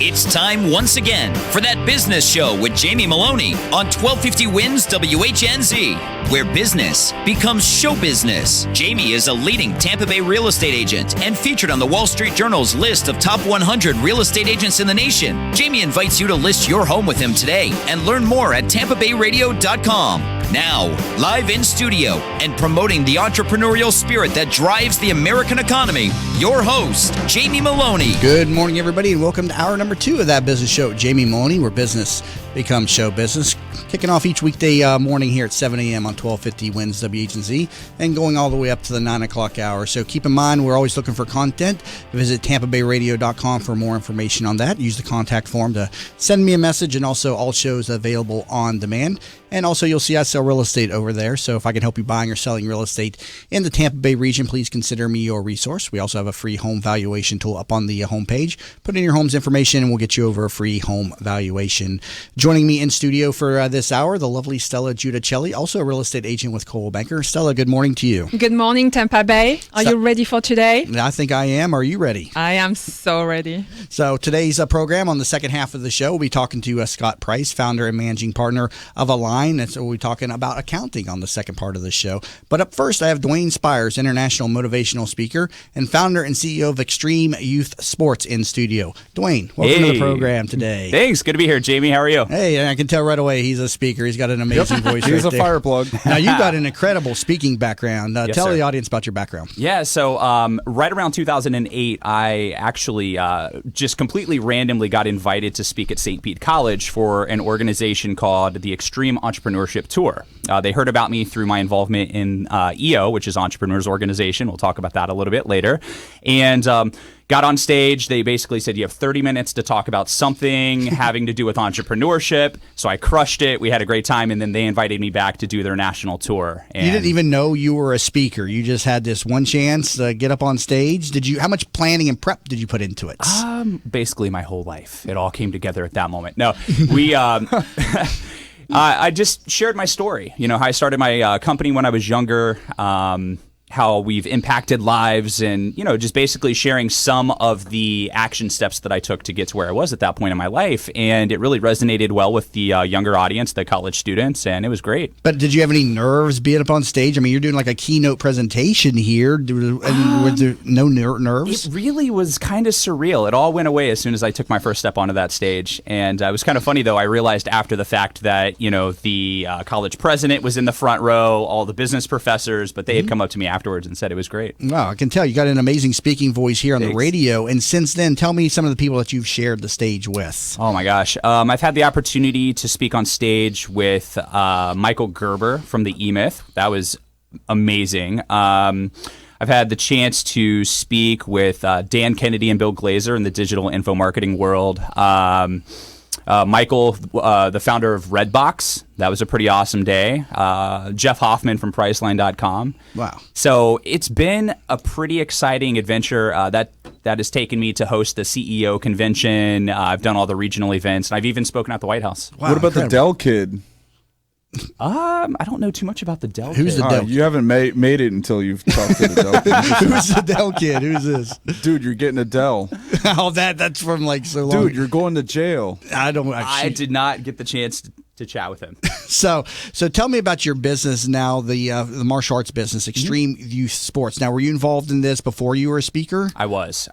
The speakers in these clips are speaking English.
It's time once again for That Business Show with Jamie Meloni on 1250 Wins WHNZ, where business becomes show business. Jamie is a leading Tampa Bay real estate agent and featured on the Wall Street Journal's list of top 100 real estate agents in the nation. Jamie invites you to list your home with him today and learn more at tampabayradio.com. Now, live in studio and promoting the entrepreneurial spirit that drives the American economy, your host, Jamie Meloni. Good morning, everybody, and welcome to hour number 2 of That Business Show. Jamie Meloni, where business becomes show business. Kicking off each weekday morning here at 7 a.m. on 1250 Wins WHNZ and going all the way up to the 9 o'clock hour. So keep in mind, we're always looking for content. Visit tampabayradio.com for more information on that. Use the contact form to send me a message, and also all shows available on demand. And also, you'll see I sell real estate over there. So if I can help you buying or selling real estate in the Tampa Bay region, please consider me your resource. We also have a free home valuation tool up on the homepage. Put in your home's information and we'll get you over a free home valuation. Joining me in studio for this hour, the lovely Stella Giudicelli, also a real estate agent with Coldwell Banker. Stella, good morning to you. Good morning, Tampa Bay. Are you ready for today? I think I am. Are you ready? I am so ready. So today's program, on the second half of the show, we'll be talking to Scott Price, founder and managing partner of a-lign. And so we'll be talking about accounting on the second part of the show. But up first, I have Duane Spires, international motivational speaker and founder and CEO of Extreme Youth Sports in studio. Duane, welcome to the program today. Thanks. Good to be here, Jamie. How are you? Hey, I can tell right away he's a speaker. He's got an amazing voice. He's right a there. fire plug. Now, you've got an incredible speaking background. Yes, tell sir. the audience about your background. Yeah, so right around 2008, I actually just completely randomly got invited to speak at St. Pete College for an organization called the Extreme Entrepreneurship Tour. They heard about me through my involvement in EO, which is Entrepreneurs Organization. We'll talk about that a little bit later. And got on stage. They basically said, you have 30 minutes to talk about something having to do with entrepreneurship. So I crushed it. We had a great time. And then they invited me back to do their national tour. And you didn't even know you were a speaker. You just had this one chance to get up on stage. How much planning and prep did you put into it? Basically my whole life. It all came together at that moment. No, we... I just shared my story. You know, how I started my company when I was younger, how we've impacted lives, and, you know, just basically sharing some of the action steps that I took to get to where I was at that point in my life. And it really resonated well with the younger audience, the college students, and it was great. But did you have any nerves being up on stage? I mean, you're doing like a keynote presentation here. Was there no nerves? It really was kind of surreal. It all went away as soon as I took my first step onto that stage. And it was kind of funny, though. I realized after the fact that, you know, the college president was in the front row, all the business professors, but they had come up to me afterwards and said it was great. Wow, I can tell you got an amazing speaking voice here on Thanks. the radio. And since then, tell me some of the people that you've shared the stage with. Oh my gosh. I've had the opportunity to speak on stage with Michael Gerber from the E-Myth. That was amazing. I've had the chance to speak with Dan Kennedy and Bill Glazer in the digital info marketing world. Michael, the founder of Redbox. That was a pretty awesome day. Jeff Hoffman from Priceline.com. Wow. So it's been a pretty exciting adventure that has taken me to host the CEO convention. I've done all the regional events, and I've even spoken at the White House. Wow, What about incredible. the Dell kid? I don't know too much about the Dell. Who's kid. the Dell? You haven't made it until you've talked to the Dell kid. Who's the Dell kid? Who's this? Dude, you're getting a Dell. Oh, that's from like so long. Dude, you're going to jail. I don't I actually. did not get the chance to chat with him. So tell me about your business now, the martial arts business, Extreme Youth Sports. Now, were you involved in this before you were a speaker? I was.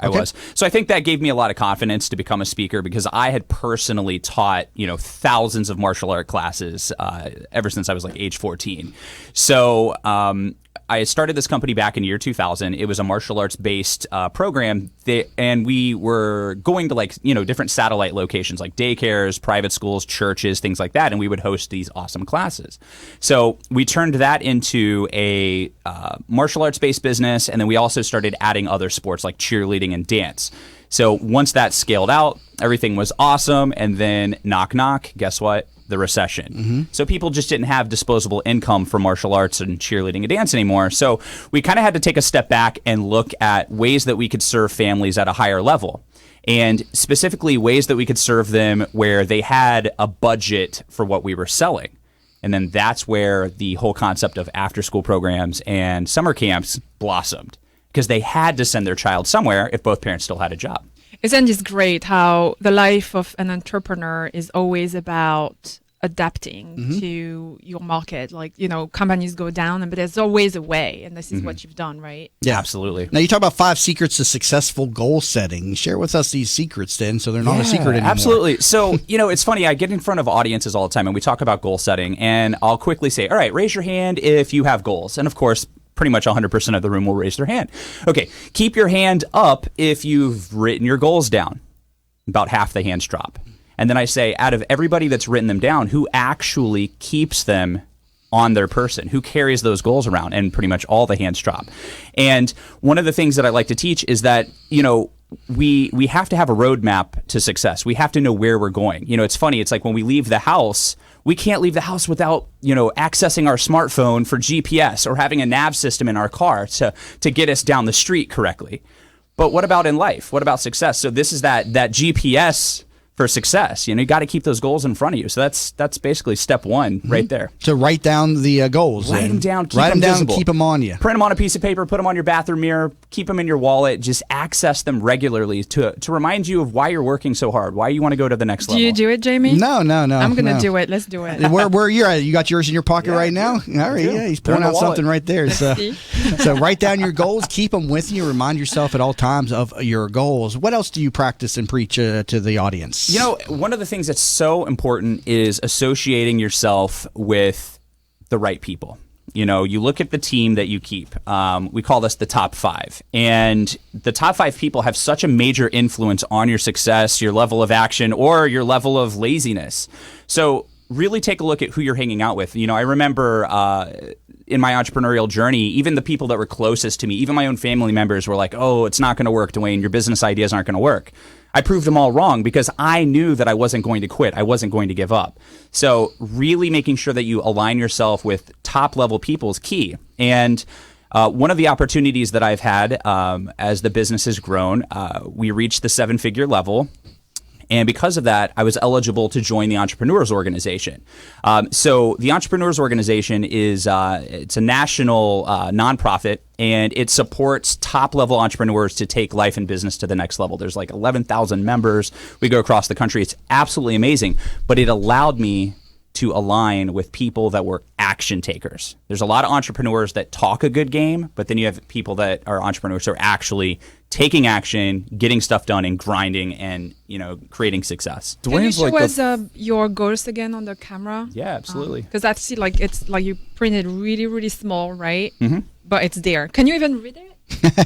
So I think that gave me a lot of confidence to become a speaker because I had personally taught, you know, thousands of martial art classes ever since I was like age 14. So I started this company back in year 2000. It was a martial arts based program, and we were going to like, you know, different satellite locations like daycares, private schools, churches, things like that, and we would host these awesome classes. So we turned that into a martial arts based business, and then we also started adding other sports like cheerleading and dance. So once that scaled out, everything was awesome, and then knock knock, guess what? The recession. So people just didn't have disposable income for martial arts and cheerleading and dance anymore. So we kind of had to take a step back and look at ways that we could serve families at a higher level. And specifically ways that we could serve them where they had a budget for what we were selling. And then that's where the whole concept of after-school programs and summer camps blossomed, because they had to send their child somewhere if both parents still had a job. Isn't this great how the life of an entrepreneur is always about adapting to your market? Like, companies go down, but there's always a way, and this is what you've done, right? Yeah, absolutely. Now, you talk about 5 secrets to successful goal setting. Share with us these secrets then, so they're not a secret anymore. Absolutely. So, it's funny. I get in front of audiences all the time, and we talk about goal setting, and I'll quickly say, all right, raise your hand if you have goals. And of course, pretty much 100% of the room will raise their hand. Okay, keep your hand up if you've written your goals down. About half the hands drop. And then I say, out of everybody that's written them down, who actually keeps them on their person? Who carries those goals around? And pretty much all the hands drop. And one of the things that I like to teach is that, we have to have a roadmap to success. We have to know where we're going. It's funny. It's like when we leave the house, we can't leave the house without, accessing our smartphone for GPS or having a nav system in our car to get us down the street correctly. But what about in life? What about success? So this is that GPS for success. You got to keep those goals in front of you. So that's basically step 1 right there. So write down the goals. Write them down. Write them down. Keep them on you. Print them on a piece of paper. Put them on your bathroom mirror. Keep them in your wallet. Just access them regularly to remind you of why you're working so hard. Why you want to go to the next level. Do you do it, Jamie? No. I'm gonna do it. Let's do it. Where you're at? You got yours in your pocket right now? All right. Yeah, he's pulling out something right there. So write down your goals. Keep them with you. Remind yourself at all times of your goals. What else do you practice and preach to the audience? One of the things that's so important is associating yourself with the right people. You look at the team that you keep. We call this the top 5. And the top 5 people have such a major influence on your success, your level of action, or your level of laziness. So really take a look at who you're hanging out with. I remember in my entrepreneurial journey, even the people that were closest to me, even my own family members were like, oh, it's not going to work, Duane. Your business ideas aren't going to work. I proved them all wrong because I knew that I wasn't going to quit. I wasn't going to give up. So really making sure that you align yourself with top level people is key. And one of the opportunities that I've had as the business has grown, we reached the 7-figure level. And because of that, I was eligible to join the Entrepreneurs Organization. So the Entrepreneurs Organization is it's a national nonprofit, and it supports top-level entrepreneurs to take life and business to the next level. There's like 11,000 members. We go across the country. It's absolutely amazing. But it allowed me to align with people that were action takers. There's a lot of entrepreneurs that talk a good game, but then you have people that are entrepreneurs who are actually taking action, getting stuff done, and grinding, and creating success. Can you show us your goals again on the camera? Yeah, absolutely. Because I see it's like you printed really, really small, right? Mm-hmm. But it's there. Can you even read it?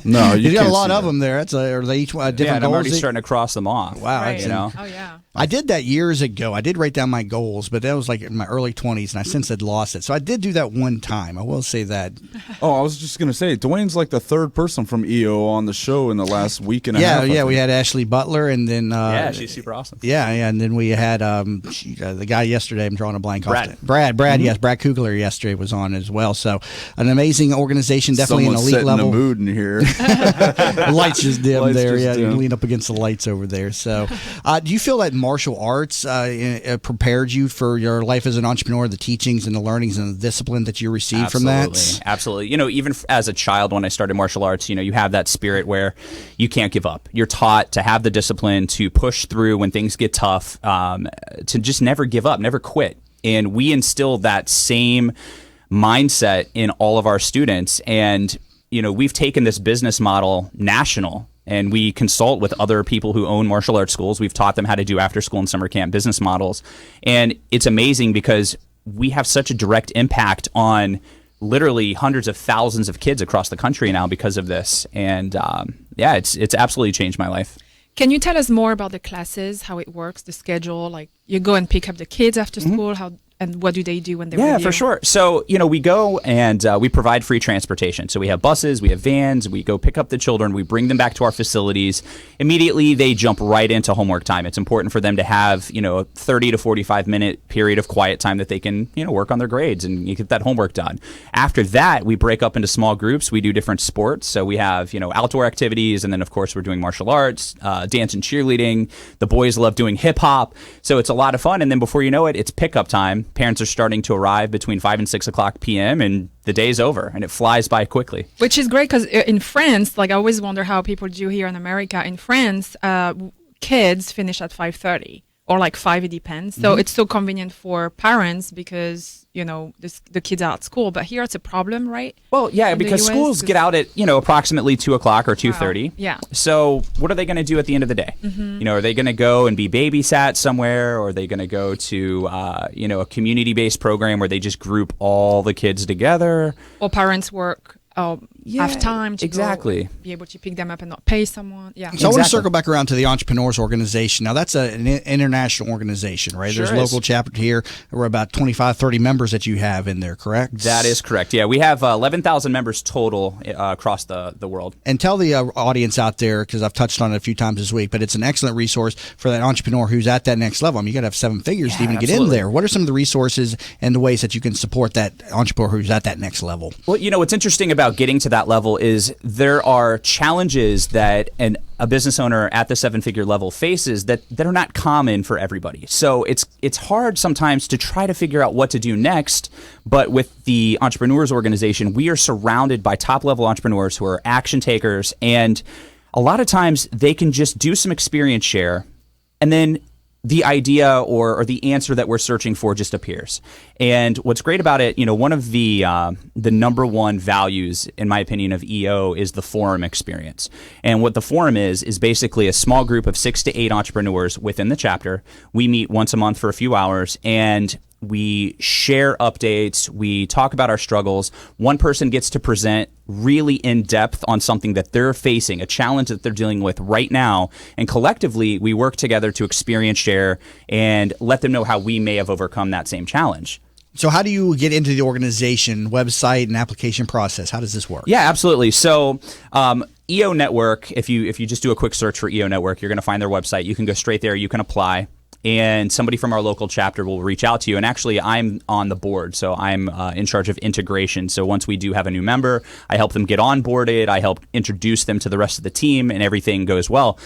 No, you got a can't lot see of that. them there. Are they each different and I'm goals? already starting to cross them off. Wow, Right. Oh yeah. I did that years ago. I did write down my goals, but that was like in my early 20s, and I since had lost it. So I did do that one time. I will say that. Oh, I was just going to say, Dwayne's like the 3rd person from EO on the show in the last week and a half. Yeah, we had Ashley Butler, and then she's super awesome. Yeah, and then we had the guy yesterday. I'm drawing a blank. Brad. Yes, Brad Kugler yesterday was on as well. So an amazing organization, definitely Someone's an elite setting level. the mood in here. The lights just dim Lights there. just Yeah, you dim. lean up against the lights over there. So, do you feel that martial arts prepared you for your life as an entrepreneur, the teachings and the learnings and the discipline that you received from that? Absolutely. Even as a child, when I started martial arts, you have that spirit where you can't give up. You're taught to have the discipline to push through when things get tough, to just never give up, never quit. And we instill that same mindset in all of our students. And we've taken this business model national, and we consult with other people who own martial arts schools. We've taught them how to do after school and summer camp business models. And it's amazing because we have such a direct impact on literally hundreds of thousands of kids across the country now because of this. And it's absolutely changed my life. Can you tell us more about the classes, how it works, the schedule? Like you go and pick up the kids after school, and what do they do when they're with you? Yeah, for sure. So, we go and we provide free transportation. So we have buses, we have vans, we go pick up the children, we bring them back to our facilities. Immediately, they jump right into homework time. It's important for them to have, a 30 to 45 minute period of quiet time that they can, work on their grades and get that homework done. After that, we break up into small groups. We do different sports. So we have, outdoor activities. And then, of course, we're doing martial arts, dance and cheerleading. The boys love doing hip hop. So it's a lot of fun. And then before you know it, it's pickup time. Parents are starting to arrive between 5 and 6 o'clock p.m. and the day's over, and it flies by quickly. Which is great because in France, like I always wonder how people do here in America. In France, kids finish at 5:30 or like 5, it depends. So it's so convenient for parents because, you know, the kids are at school. But here it's a problem, right? Well, yeah, because schools get out at, you know, approximately 2 o'clock or 2:30. Wow. Yeah. So what are they going to do at the end of the day? You know, are they going to go and be babysat somewhere, or are they going to go to, you know, a community-based program where they just group all the kids together? Or parents work have time to exactly be able to pick them up and not pay someone. Yeah. So I want to circle back around to the Entrepreneurs Organization. Now, that's an international organization, right? Sure There's a local chapter here. We're about 25, 30 members that you have in there, correct? That is correct. Yeah, we have 11,000 members total across the world. And tell the audience out there, because I've touched on it a few times this week, but it's an excellent resource for that entrepreneur who's at that next level. I mean, you got to have 7 figures to even get in there. What are some of the resources and the ways that you can support that entrepreneur who's at that next level? Well, you know, what's interesting about getting to that level is there are challenges that a business owner at the 7-figure level faces that are not common for everybody. So it's hard sometimes to try to figure out what to do next. But with the Entrepreneurs Organization, we are surrounded by top-level entrepreneurs who are action takers, and a lot of times they can just do some experience share, and then the idea or the answer that we're searching for just appears. And what's great about it, you know, one of the number one values, in my opinion, of EO is the forum experience. And what the forum is basically a small group of 6 to 8 entrepreneurs within the chapter. We meet once a month for a few hours, and we share updates. We talk about our struggles. One person gets to present really in depth on something that they're facing, a challenge that they're dealing with right now. And collectively, we work together to experience share and let them know how we may have overcome that same challenge. So how do you get into the organization, website, and application process? How does this work? Yeah, absolutely. So EO Network, if you just do a quick search for EO Network, you're going to find their website. You can go straight there. You can apply. And somebody from our local chapter will reach out to you. And actually, I'm on the board, so I'm in charge of integration. So once we do have a new member, I help them get onboarded. I help introduce them to the rest of the team, and everything goes well.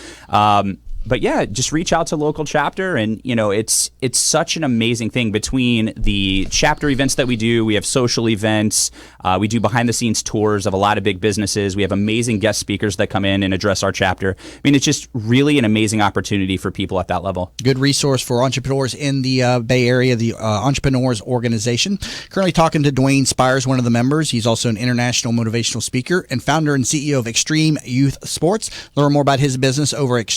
But yeah, just reach out to local chapter, and you know, it's such an amazing thing between the chapter events that we do. We have social events. We do behind the scenes tours of a lot of big businesses. We have amazing guest speakers that come in and address our chapter. I mean, it's just really an amazing opportunity for people at that level. Good resource for entrepreneurs in the Bay Area, the Entrepreneurs Organization. Currently talking to Duane Spires, one of the members. He's also an international motivational speaker and founder and CEO of Extreme Youth Sports. Learn more about his business over at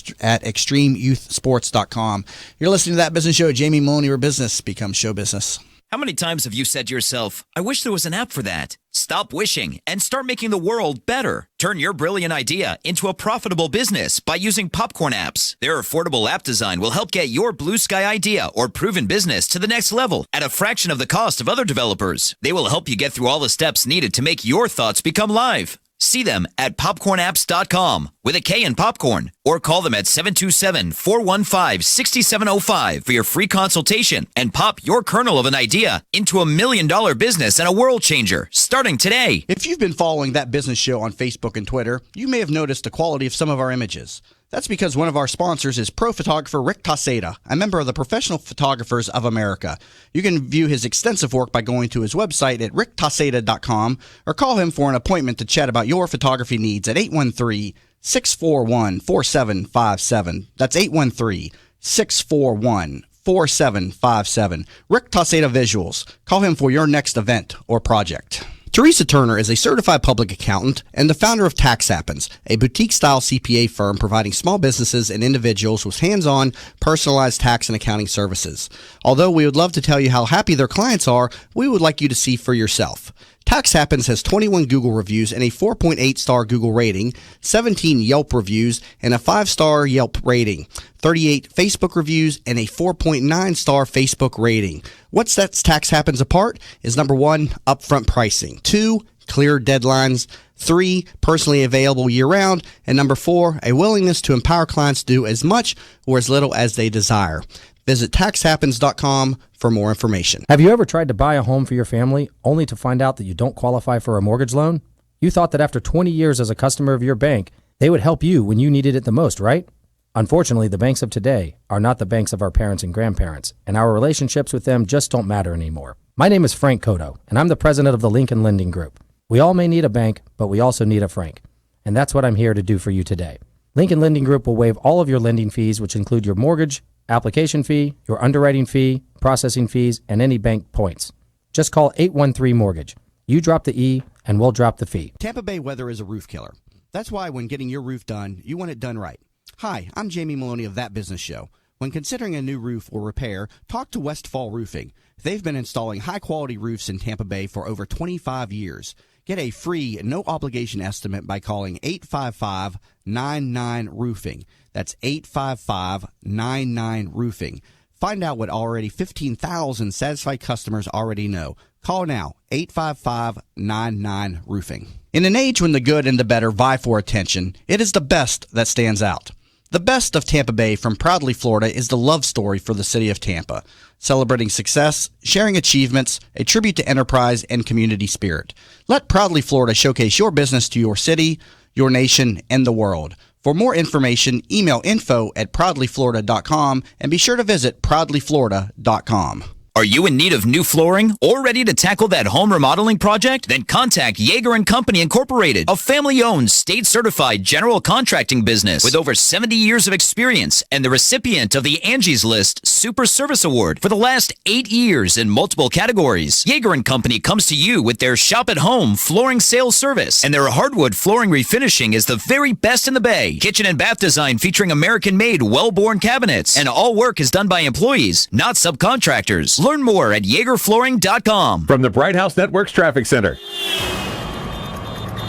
extremeyouthsports.com. You're listening to That Business Show. Jamie Meloni, where business becomes show business. How many times have you said to yourself, I wish there was an app for that? Stop wishing and start making the world better. Turn your brilliant idea into a profitable business by using Popcorn apps. Their affordable app design will help get your blue sky idea or proven business to the next level at a fraction of the cost of other developers. They will help you get through all the steps needed to make your thoughts become live. See them at popcornapps.com with a K in popcorn, or call them at 727-415-6705 for your free consultation and pop your kernel of an idea into $1 million business and a world changer starting today. If you've been following That Business Show on Facebook and Twitter, you may have noticed the quality of some of our images. That's because one of our sponsors is pro photographer Rick Taseda, a member of the Professional Photographers of America. You can view his extensive work by going to his website at ricktaseda.com or call him for an appointment to chat about your photography needs at 813-641-4757. That's 813-641-4757. Rick Taseda Visuals. Call him for your next event or project. Teresa Turner is a certified public accountant and the founder of Tax Happens, a boutique-style CPA firm providing small businesses and individuals with hands-on, personalized tax and accounting services. Although we would love to tell you how happy their clients are, we would like you to see for yourself. Tax Happens has 21 Google reviews and a 4.8-star Google rating, 17 Yelp reviews, and a 5-star Yelp rating, 38 Facebook reviews, and a 4.9-star Facebook rating. What sets Tax Happens apart is number 1, upfront pricing, 2, clear deadlines, 3, personally available year-round, and number 4, a willingness to empower clients to do as much or as little as they desire. Visit taxhappens.com for more information. Have you ever tried to buy a home for your family only to find out that you don't qualify for a mortgage loan? You thought that after 20 years as a customer of your bank, they would help you when you needed it the most, right? Unfortunately, the banks of today are not the banks of our parents and grandparents, and our relationships with them just don't matter anymore. My name is Frank Cotto, and I'm the president of the Lincoln Lending Group. We all may need a bank, but we also need a Frank, and that's what I'm here to do for you today. Lincoln Lending Group will waive all of your lending fees, which include your mortgage, application fee, your underwriting fee, processing fees, and any bank points. Just call 813-MORTGAGE. You drop the E, and we'll drop the fee. Tampa Bay weather is a roof killer. That's why when getting your roof done, you want it done right. Hi, I'm Jamie Meloni of That Business Show. When considering a new roof or repair, talk to Westfall Roofing. They've been installing high-quality roofs in Tampa Bay for over 25 years. Get a free, no-obligation estimate by calling 855-99-ROOFING. That's 855-99-ROOFING. Find out what already 15,000 satisfied customers already know. Call now, 855-99-ROOFING. In an age when the good and the better vie for attention, it is the best that stands out. The best of Tampa Bay from Proudly Florida is the love story for the city of Tampa, celebrating success, sharing achievements, a tribute to enterprise and community spirit. Let Proudly Florida showcase your business to your city, your nation, and the world. For more information, email info@proudlyflorida.com and be sure to visit proudlyflorida.com. Are you in need of new flooring or ready to tackle that home remodeling project? Then contact Yeager & Company Incorporated, a family-owned, state-certified general contracting business with over 70 years of experience and the recipient of the Angie's List Super Service Award for the last 8 years in multiple categories. Yeager & Company comes to you with their shop-at-home flooring sales service, and their hardwood flooring refinishing is the very best in the Bay. Kitchen and bath design featuring American-made, well-born cabinets, and all work is done by employees, not subcontractors. Learn more at YeagerFlooring.com. From the Bright House Networks Traffic Center.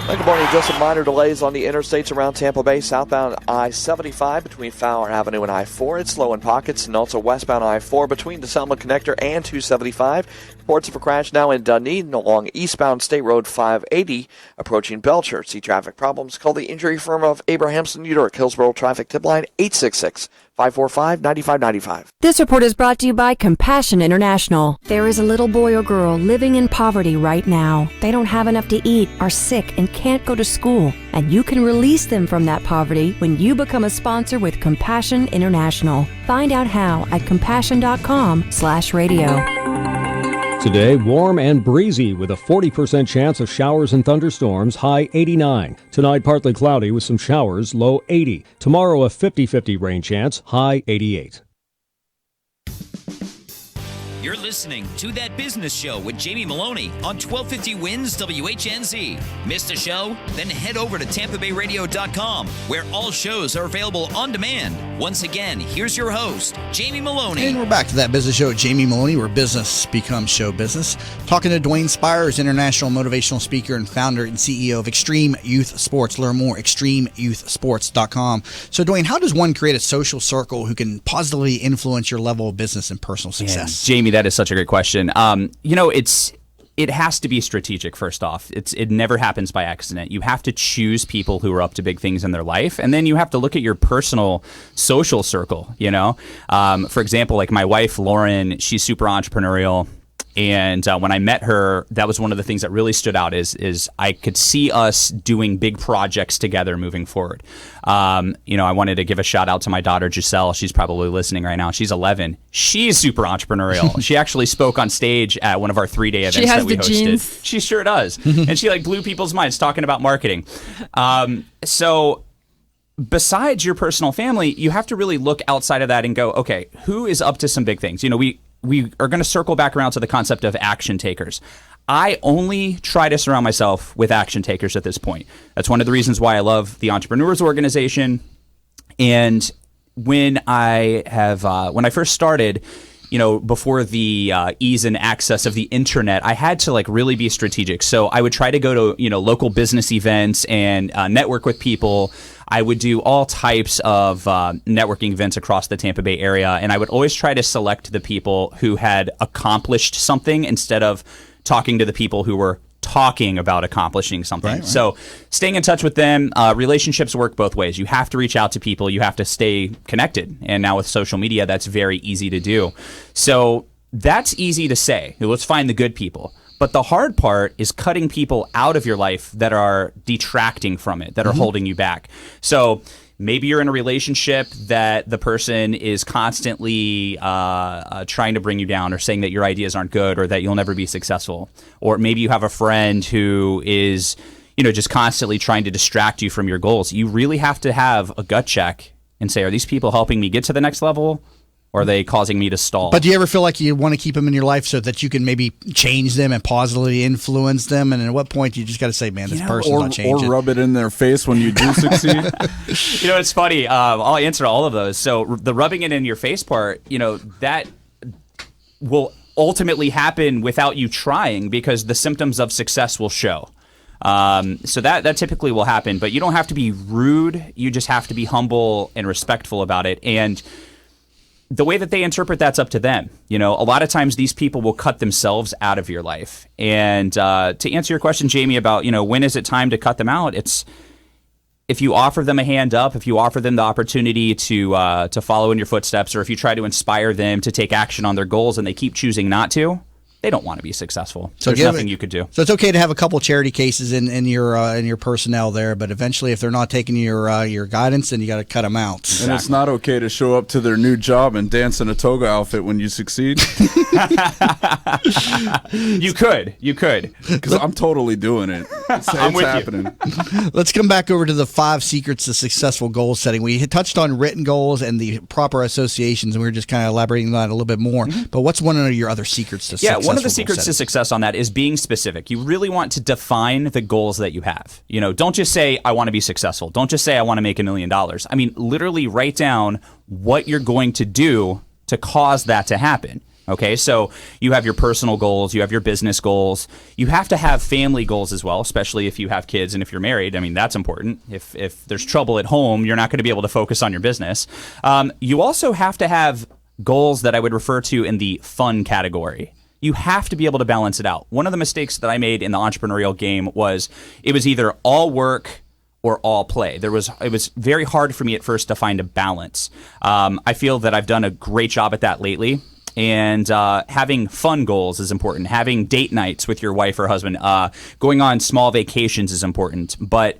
Good morning. Just some minor delays on the interstates around Tampa Bay. Southbound I-75 between Fowler Avenue and I-4. It's slow in pockets, and also westbound I-4 between the Selma Connector and 275. Reports of a crash now in Dunedin along eastbound State Road 580 approaching Belcher. See traffic problems? Call the injury firm of Abrahamson, New York. Hillsborough Traffic Tip Line 866-545-9595. This report is brought to you by Compassion International. There is a little boy or girl living in poverty right now. They don't have enough to eat, are sick, and can't go to school. And you can release them from that poverty when you become a sponsor with Compassion International. Find out how at compassion.com/radio. Today, warm and breezy with a 40% chance of showers and thunderstorms, high 89. Tonight, partly cloudy with some showers, low 80. Tomorrow, a 50-50 rain chance, high 88. You're listening to That Business Show with Jamie Meloni on 1250 Wins WHNZ. Missed a show? Then head over to TampaBayRadio.com, where all shows are available on demand. Once again, here's your host, Jamie Meloni. And we're back to That Business Show with Jamie Meloni, where business becomes show business. Talking to Duane Spires, international motivational speaker and founder and CEO of Extreme Youth Sports. Learn more, extremeyouthsports.com. So, Duane, how does one create a social circle who can positively influence your level of business and personal success? Yeah, Jamie, that is such a great question. It has to be strategic. First off, it never happens by accident. You have to choose people who are up to big things in their life, and then you have to look at your personal social circle. For example, like my wife Lauren, she's super entrepreneurial. And when I met her, that was one of the things that really stood out is I could see us doing big projects together moving forward. I wanted to give a shout out to my daughter, Giselle. She's probably listening right now. She's 11. She's super entrepreneurial. She actually spoke on stage at one of our 3-day events that we hosted. Genes. She sure does. And she blew people's minds talking about marketing. So besides your personal family, you have to really look outside of that and go, okay, who is up to some big things? We are going to circle back around to the concept of action takers. I only try to surround myself with action takers at this point. That's one of the reasons why I love the Entrepreneurs Organization. And when I first started, before the ease and access of the internet, I had to really be strategic. So I would try to go to, local business events and network with people. I would do all types of networking events across the Tampa Bay area, and I would always try to select the people who had accomplished something instead of talking to the people who were talking about accomplishing something. Right. So staying in touch with them, relationships work both ways. You have to reach out to people. You have to stay connected. And now with social media, that's very easy to do. So that's easy to say. Let's find the good people. But the hard part is cutting people out of your life that are detracting from it, that are holding you back. So Maybe you're in a relationship that the person is constantly trying to bring you down or saying that your ideas aren't good or that you'll never be successful. Or maybe you have a friend who is, just constantly trying to distract you from your goals. You really have to have a gut check and say, are these people helping me get to the next level? Or are they causing me to stall? But do you ever feel like you want to keep them in your life so that you can maybe change them and positively influence them? And at what point you just got to say, man, this person's not changing? Or rub it in their face when you do succeed? It's funny. I'll answer all of those. So the rubbing it in your face part, that will ultimately happen without you trying because the symptoms of success will show. So that typically will happen. But you don't have to be rude. You just have to be humble and respectful about it. And the way that they interpret that's up to them. A lot of times these people will cut themselves out of your life. And to answer your question, Jamie, about, when is it time to cut them out? It's if you offer them a hand up, if you offer them the opportunity to follow in your footsteps, or if you try to inspire them to take action on their goals and they keep choosing not to, they don't want to be successful. So there's nothing you could do. So it's okay to have a couple charity cases in your personnel there, but eventually, if they're not taking your guidance, then you got to cut them out. Exactly. And it's not okay to show up to their new job and dance in a toga outfit when you succeed. You could, because I'm totally doing it. It's happening. Let's come back over to the 5 secrets to successful goal setting. We had touched on written goals and the proper associations, and we were just kind of elaborating on that a little bit more. Mm-hmm. But what's one of your other secrets to success? One of the secrets to success on that is being specific. You really want to define the goals that you have. Don't just say, I want to be successful. Don't just say, I want to make $1 million. I mean, literally write down what you're going to do to cause that to happen. Okay, so you have your personal goals, you have your business goals. You have to have family goals as well, especially if you have kids and if you're married. I mean, that's important. If there's trouble at home, you're not going to be able to focus on your business. You also have to have goals that I would refer to in the fun category. You have to be able to balance it out. One of the mistakes that I made in the entrepreneurial game was it was either all work or all play. It was very hard for me at first to find a balance. I feel that I've done a great job at that lately. And having fun goals is important. Having date nights with your wife or husband, going on small vacations is important. But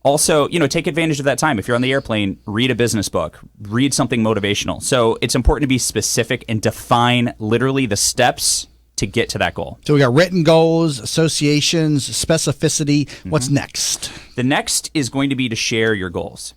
also, take advantage of that time. If you're on the airplane, read a business book, read something motivational. So it's important to be specific and define literally the steps to get to that goal. So we got written goals, associations, specificity. Mm-hmm. What's next? The next is going to be to share your goals.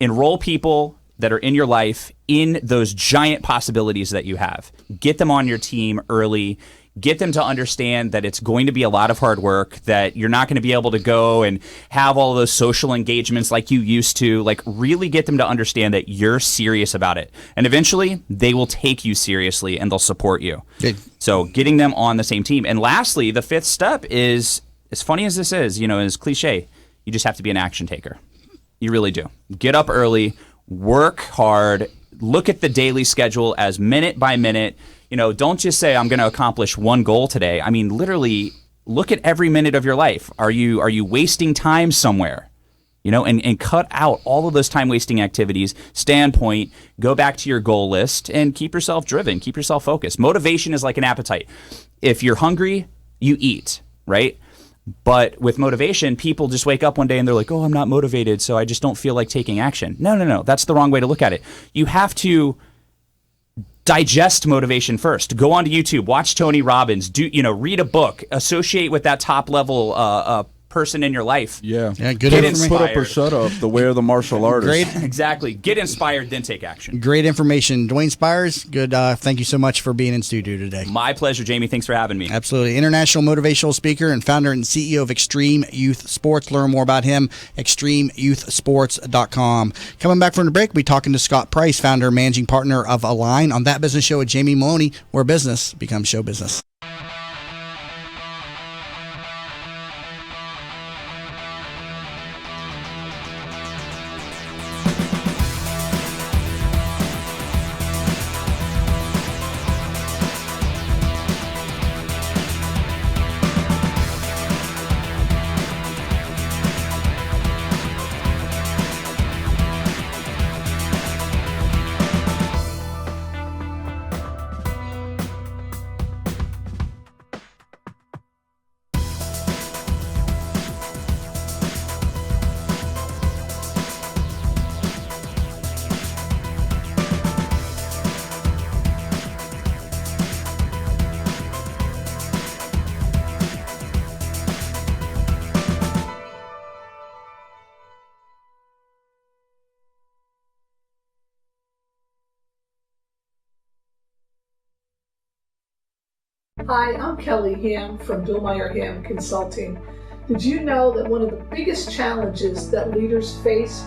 Enroll people that are in your life in those giant possibilities that you have. Get them on your team early. Get them to understand that it's going to be a lot of hard work, that you're not going to be able to go and have all those social engagements like you used to. Like, really get them to understand that you're serious about it. And eventually, they will take you seriously and they'll support you. Good. So getting them on the same team. And lastly, the 5th step is, as funny as this is, as cliche, you just have to be an action taker. You really do. Get up early, work hard, look at the daily schedule as minute by minute. Don't just say, I'm going to accomplish one goal today. I mean, literally, look at every minute of your life. Are you wasting time somewhere? And cut out all of those time-wasting activities, standpoint, go back to your goal list, and keep yourself driven, keep yourself focused. Motivation is like an appetite. If you're hungry, you eat, right? But with motivation, people just wake up one day and they're like, oh, I'm not motivated, so I just don't feel like taking action. No. That's the wrong way to look at it. You have to digest motivation first. Go onto YouTube, watch Tony Robbins, read a book, associate with that top level person in your life. Yeah, good Get information. Put up or shut up, the way of the martial artist. Great. Exactly. Get inspired, then take action. Great information. Duane Spires, good. Thank you so much for being in studio today. My pleasure, Jamie. Thanks for having me. Absolutely. International motivational speaker and founder and CEO of Extreme Youth Sports. Learn more about him, extremeyouthsports.com. Coming back from the break, we'll be talking to Scott Price, founder and managing partner of a-lign, on That Business Show with Jamie Meloni, where business becomes show business. Hi, I'm Kelly Ham from Billmeyer Ham Consulting. Did you know that one of the biggest challenges that leaders face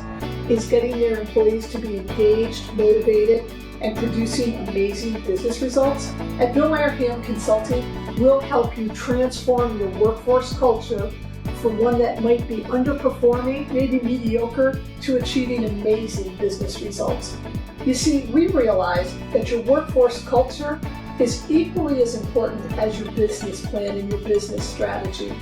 is getting their employees to be engaged, motivated, and producing amazing business results? At Billmeyer Ham Consulting, we'll help you transform your workforce culture from one that might be underperforming, maybe mediocre, to achieving amazing business results. You see, we realize that your workforce culture is equally as important as your business plan and your business strategy.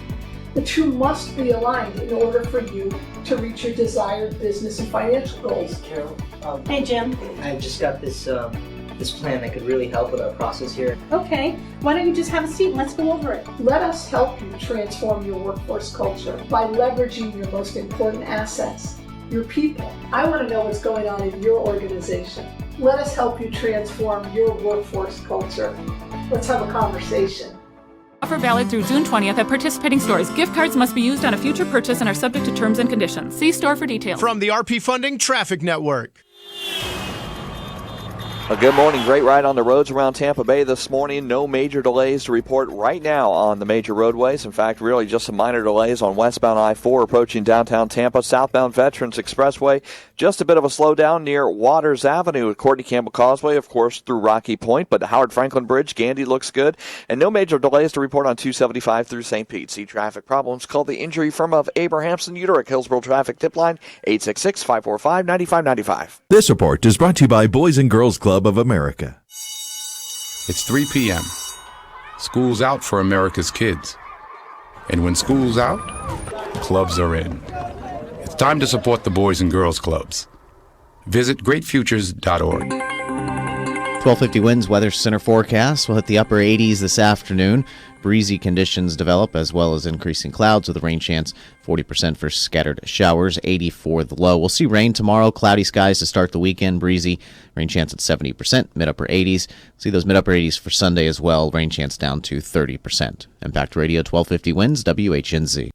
The two must be aligned in order for you to reach your desired business and financial goals. Carol. Hey, Jim. I just got this plan that could really help with our process here. Okay, why don't you just have a seat and let's go over it. Let us help you transform your workforce culture by leveraging your most important assets, your people. I want to know what's going on in your organization. Let us help you transform your workforce culture. Let's have a conversation. Offer valid through June 20th at participating stores. Gift cards must be used on a future purchase and are subject to terms and conditions. See store for details. From the RP Funding Traffic Network. A good morning. Great ride on the roads around Tampa Bay this morning. No major delays to report right now on the major roadways. In fact, really just some minor delays on westbound I-4 approaching downtown Tampa. Southbound Veterans Expressway, just a bit of a slowdown near Waters Avenue at Courtney Campbell Causeway, of course, through Rocky Point. But the Howard Franklin Bridge, Gandy looks good. And no major delays to report on 275 through St. Pete. See traffic problems, call the injury firm of Abrahamson Uterick. Hillsborough Traffic Tip Line, 866-545-9595. This report is brought to you by Boys and Girls Club of America. It's 3 p.m. School's out for America's kids. And when school's out, clubs are in. It's time to support the Boys and Girls Clubs. Visit greatfutures.org. 1250 winds, weather center forecast. We'll hit the upper 80s this afternoon. Breezy conditions develop as well as increasing clouds with a rain chance 40% for scattered showers, 80 for the low. We'll see rain tomorrow, cloudy skies to start the weekend, breezy, rain chance at 70%, mid-upper 80s. See those mid-upper 80s for Sunday as well, rain chance down to 30%. Impact Radio 1250 winds, WHNZ.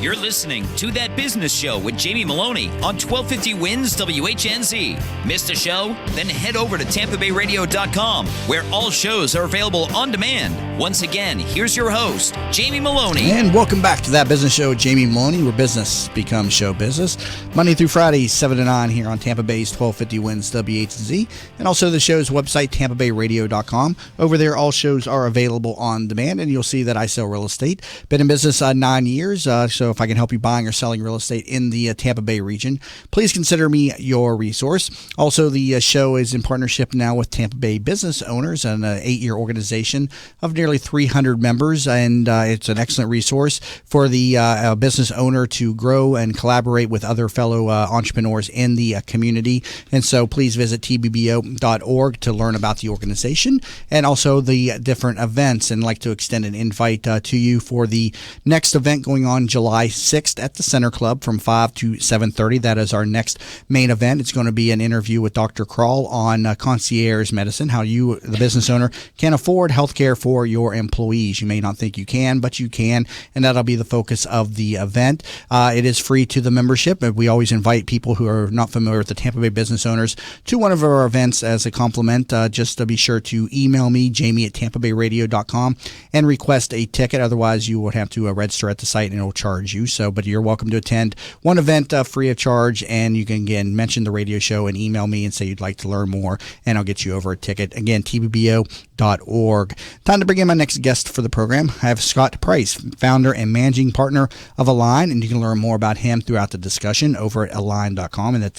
You're listening to That Business Show with Jamie Meloni on 1250 Wins WHNZ. Missed a show? Then head over to TampaBayRadio.com, where all shows are available on demand. Once again, here's your host, Jamie Meloni. And welcome back to That Business Show with Jamie Meloni, where business becomes show business. Monday through Friday, 7 to 9 here on Tampa Bay's 1250 Wins WHNZ. And also the show's website, TampaBayRadio.com. Over there, all shows are available on demand, and you'll see that I sell real estate. Been in business 9 years, so if I can help you buying or selling real estate in the Tampa Bay region, please consider me your resource. Also, the show is in partnership now with Tampa Bay Business Owners, an 8-year organization of nearly 300 members, and it's an excellent resource for the business owner to grow and collaborate with other fellow entrepreneurs in the community. And so please visit tbbo.org to learn about the organization and also the different events, and like to extend an invite to you for the next event going on July 6th at the Center Club from 5 to 7:30. That is our next main event. It's going to be an interview with Dr. Kroll on concierge medicine, how you, the business owner, can afford healthcare for your employees. You may not think you can, but you can, and that'll be the focus of the event. It is free to the membership, and we always invite people who are not familiar with the Tampa Bay Business Owners to one of our events as a compliment. Just to be sure to email me, jamie@tampabayradio.com, and request a ticket. Otherwise, you would have to register at the site, and it'll charge you. So, but you're welcome to attend one event free of charge, and you can again mention the radio show and email me and say you'd like to learn more, and I'll get you over a ticket. Again, tbbo.org. Time to bring in my next guest for the program. I have Scott Price, founder and managing partner of a-lign, and you can learn more about him throughout the discussion over at a-lign.com, and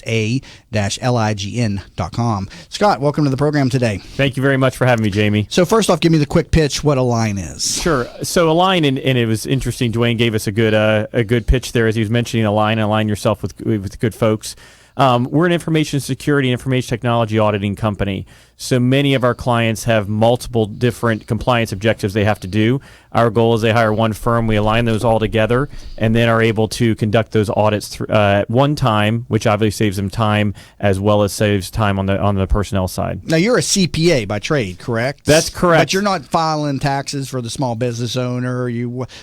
that's a-lign.com. Scott, welcome to the program today. Thank you very much for having me, Jamie. So first off, give me the quick pitch what a-lign is. Sure. So a-lign, and it was interesting, Duane gave us a good pitch there as he was mentioning align yourself with good folks. We're an information security, information technology auditing company. So many of our clients have multiple different compliance objectives they have to do. Our goal is they hire one firm, we align those all together, and then are able to conduct those audits at one time, which obviously saves them time as well as saves time on the personnel side. Now, you're a CPA by trade, correct? That's correct. But you're not filing taxes for the small business owner.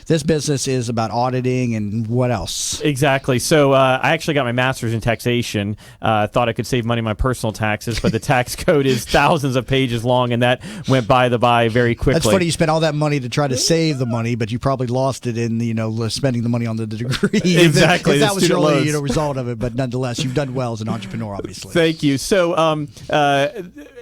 This business is about auditing, and what else? Exactly. So I actually got my master's in taxation and thought I could save money on my personal taxes, but the tax code is thousands of pages long, and that went by very quickly. That's funny. You spent all that money to try to save the money, but you probably lost it in spending the money on the degree. Exactly. If that was really a result of it, but nonetheless, you've done well as an entrepreneur, obviously. Thank you. So,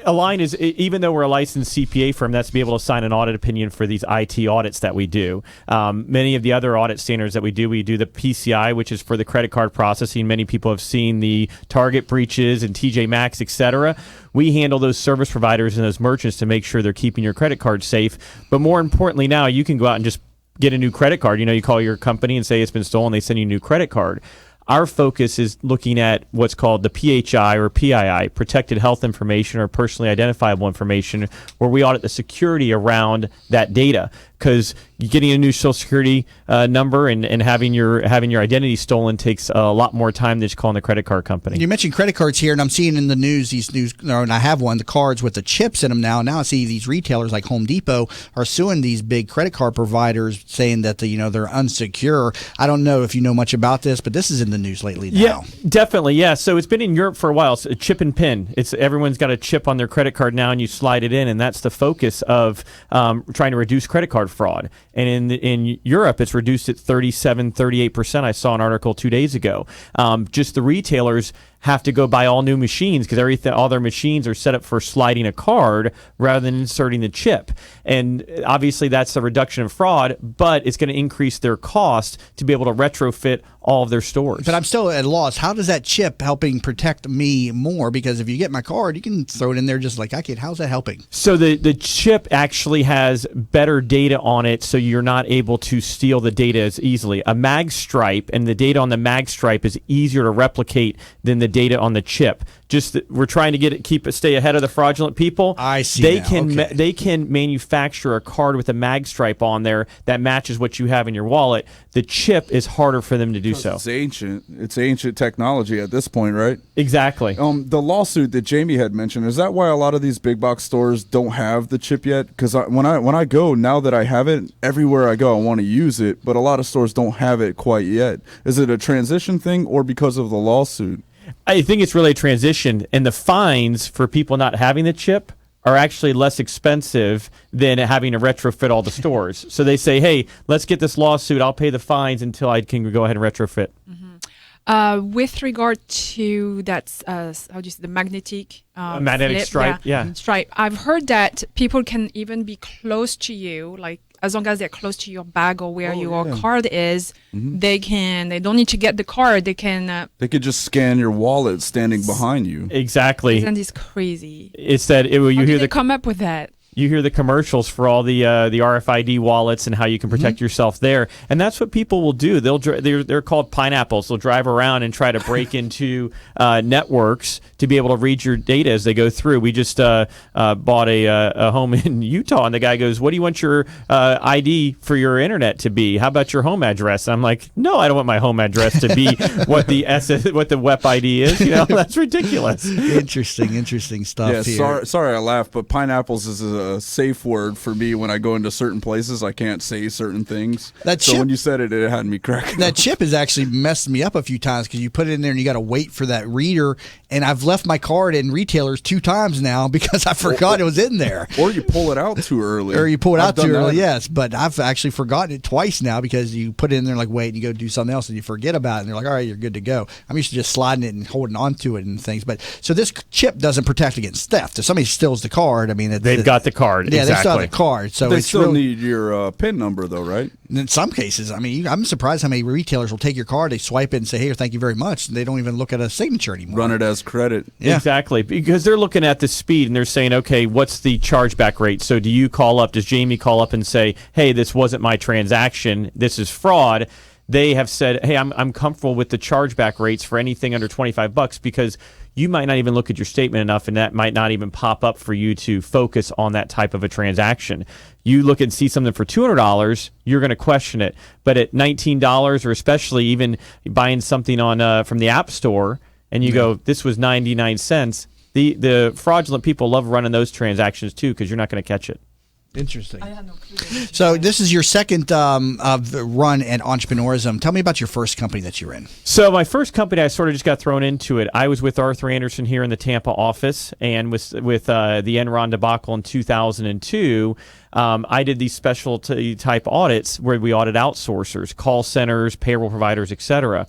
a-lign is, even though we're a licensed CPA firm, that's to be able to sign an audit opinion for these IT audits that we do. Many of the other audit standards that we do the PCI, which is for the credit card processing. Many people have seen the Target breaches and TJ Maxx, etc. We handle those service providers and those merchants to make sure they're keeping your credit card safe. But more importantly, now you can go out and just get a new credit card. You call your company and say it's been stolen. They send you a new credit card. Our focus is looking at what's called the PHI or PII, Protected Health Information or Personally Identifiable Information, where we audit the security around that data. Because getting a new Social Security number and having your identity stolen takes a lot more time than just calling the credit card company. You mentioned credit cards here, and I'm seeing in the news and I have one, the cards with the chips in them now. Now I see these retailers like Home Depot are suing these big credit card providers, saying that they're unsecure. I don't know if you know much about this, but this is in the news lately now. Yeah, definitely. Yeah. So it's been in Europe for a while. It's a chip and pin. Everyone's got a chip on their credit card now, and you slide it in, and that's the focus of trying to reduce credit card fraud. And in Europe, it's reduced at 38%. I saw an article 2 days ago. Just the retailers have to go buy all new machines because all their machines are set up for sliding a card rather than inserting the chip. And obviously that's a reduction of fraud, but it's going to increase their cost to be able to retrofit all of their stores. But I'm still at a loss. How does that chip helping protect me more? Because if you get my card, you can throw it in there just like I can. How's that helping? So the chip actually has better data on it, so you're not able to steal the data as easily. A mag stripe and the data on the mag stripe is easier to replicate than the data on the chip. We're trying to stay ahead of the fraudulent people. I see. They can manufacture a card with a mag stripe on there that matches what you have in your wallet. The chip is harder for them to do so. It's ancient technology at this point, right? Exactly. The lawsuit that Jamie had mentioned, is that why a lot of these big box stores don't have the chip yet? Because when I go, now that I have it, everywhere I go I want to use it, but a lot of stores don't have it quite yet. Is it a transition thing or because of the lawsuit? I think it's really a transition, and the fines for people not having the chip are actually less expensive than having to retrofit all the stores. So they say, hey, let's get this lawsuit. I'll pay the fines until I can go ahead and retrofit. Mm-hmm. With regard to that, how do you say, the magnetic stripe, stripe, I've heard that people can even be close to you, like as long as they're close to your bag or where your card is, they don't need to get the card. They could just scan your wallet standing behind you. Exactly. Isn't this crazy? It's that they come up with that? You hear the commercials for all the RFID wallets and how you can protect yourself there, and that's what people will do. They're called pineapples. They'll drive around and try to break into networks to be able to read your data as they go through. We just bought a home in Utah, and the guy goes, "What do you want your ID for your internet to be? How about your home address?" And I'm like, "No, I don't want my home address to be what the WEP ID is. That's ridiculous." Interesting stuff here. Sorry, I laughed, but pineapples is a safe word for me when I go into certain places. I can't say certain things. When you said it had me cracking. That chip has actually messed me up a few times because you put it in there and you got to wait for that reader. And I've left my card in retailers 2 times now because I forgot it was in there. Or you pull it out too early. Yes. But I've actually forgotten it twice now because you put it in there like wait and you go do something else and you forget about it and they're like, all right, you're good to go. I'm used to just sliding it and holding on to it and things. But so this chip doesn't protect against theft. If somebody steals the card, they've got the card. Yeah, exactly. they still have the card. So they still need your PIN number, though, right? In some cases, I'm surprised how many retailers will take your card, they swipe it and say, "Hey, thank you very much," and they don't even look at a signature anymore. Run it as credit. Yeah. Exactly, because they're looking at the speed and they're saying, "Okay, what's the chargeback rate?" So, does Jamie call up and say, "Hey, this wasn't my transaction. This is fraud"? They have said, "Hey, I'm comfortable with the chargeback rates for anything under $25 because." You might not even look at your statement enough, and that might not even pop up for you to focus on that type of a transaction. You look and see something for $200, you're going to question it. But at $19, or especially even buying something on from the App Store, and you go, this was 99 cents, the fraudulent people love running those transactions too because you're not going to catch it. Interesting. I had no clue. So this is your second run at entrepreneurism. Tell me about your first company that you're in. So my first company, I sort of just got thrown into it. I was with Arthur Andersen here in the Tampa office, and with the Enron debacle in 2002, I did these specialty type audits where we audit outsourcers, call centers, payroll providers, etc.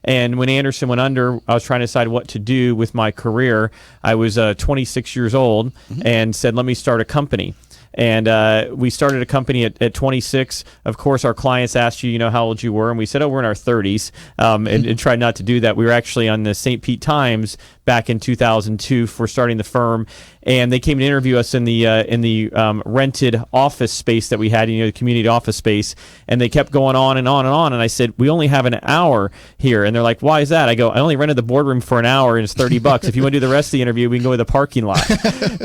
And when Andersen went under, I was trying to decide what to do with my career. I was 26 years old and said, let me start a company. And we started a company at 26. Of course, our clients asked you, how old you were, and we said, we're in our 30s, and tried not to do that. We were actually on the St. Pete Times back in 2002 for starting the firm, and they came to interview us in the rented office space that we had, the community office space, and they kept going on and on and on. And I said, we only have an hour here, and they're like, why is that? I go, I only rented the boardroom for an hour, and it's $30. If you want to do the rest of the interview, we can go to the parking lot.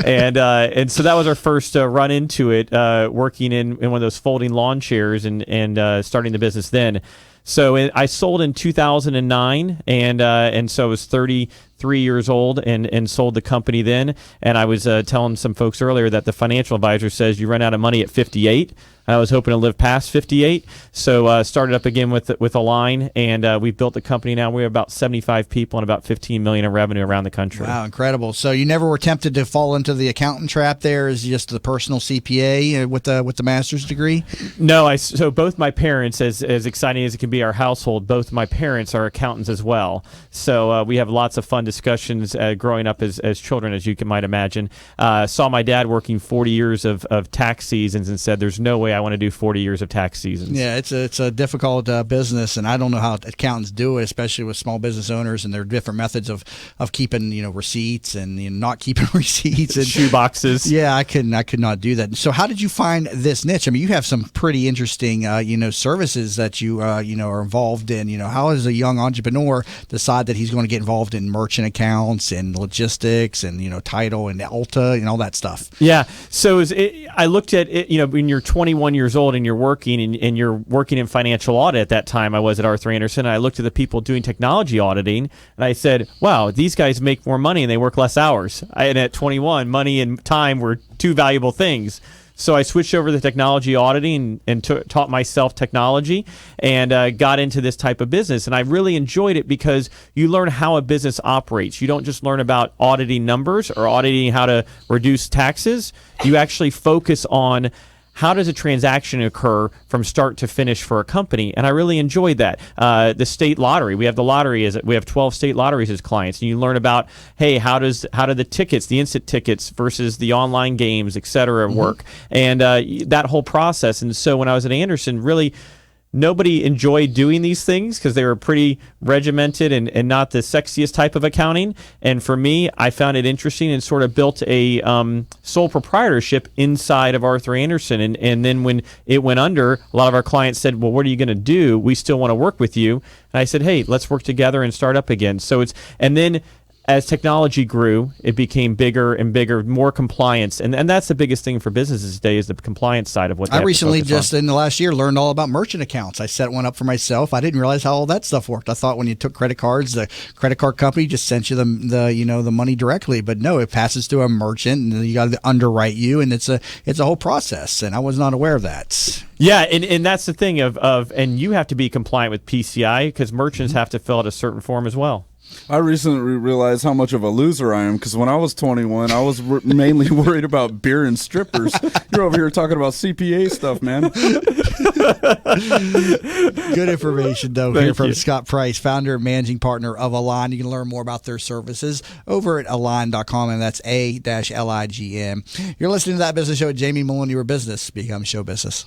And so that was our first run into it, working in one of those folding lawn chairs and starting the business then. So I sold in 2009, and so I was 33 years old and sold the company then. And I was telling some folks earlier that the financial advisor says you run out of money at 58. I was hoping to live past 58, so started up again with a-lign, and we've built the company now. We have about 75 people and about $15 million in revenue around the country. Wow, incredible! So you never were tempted to fall into the accountant trap there, as just the personal CPA with the master's degree? No, so both my parents, as exciting as it can be, our household, both my parents are accountants as well. So we have lots of fun discussions growing up as children, as you might imagine. Saw my dad working 40 years of tax seasons and said, "There's no way I want to do 40 years of tax seasons." Yeah, it's a difficult business, and I don't know how accountants do it, especially with small business owners and their different methods of keeping receipts and not keeping receipts and shoe boxes. Yeah, I could not do that. So how did you find this niche? I mean, you have some pretty interesting services that you are involved in. How does a young entrepreneur decide that he's going to get involved in merchant accounts and logistics and title and Alta and all that stuff? Yeah, so I looked at it. When you're 21 years old and you're working and you're working in financial audit. At that time I was at Arthur Andersen, and I looked at the people doing technology auditing, and I said, wow, these guys make more money and they work less hours. And at 21, money and time were two valuable things. So I switched over to technology auditing and taught myself technology and got into this type of business. And I really enjoyed it because you learn how a business operates. You don't just learn about auditing numbers or auditing how to reduce taxes. You actually focus on how does a transaction occur from start to finish for a company? And I really enjoyed that. The state lottery, we have the lottery, we have 12 state lotteries as clients, and you learn about, hey, how do the tickets, the instant tickets versus the online games, et cetera, work, and that whole process. And so when I was at Andersen, really, nobody enjoyed doing these things because they were pretty regimented and not the sexiest type of accounting. And for me, I found it interesting and sort of built a sole proprietorship inside of Arthur Andersen. And then when it went under, a lot of our clients said, well, what are you going to do? We still want to work with you. And I said, hey, let's work together and start up again. And then as technology grew, it became bigger and bigger, more compliance. And that's the biggest thing for businesses today is the compliance side of what they have to focus on. I recently, just in the last year, learned all about merchant accounts. I set one up for myself. I didn't realize how all that stuff worked. I thought when you took credit cards, the credit card company just sent you the money directly. But no, it passes to a merchant, and you got to underwrite you, and it's a whole process. And I was not aware of that. Yeah, and that's the thing and you have to be compliant with PCI because merchants have to fill out a certain form as well. I recently realized how much of a loser I am because when I was 21, I was mainly worried about beer and strippers. You're over here talking about CPA stuff, man. Good information, though, here from Scott Price, founder and managing partner of a-lign. You can learn more about their services over at a-lign.com, and that's A-Lign. You're listening to That Business Show with Jamie Meloni, where business becomes show business.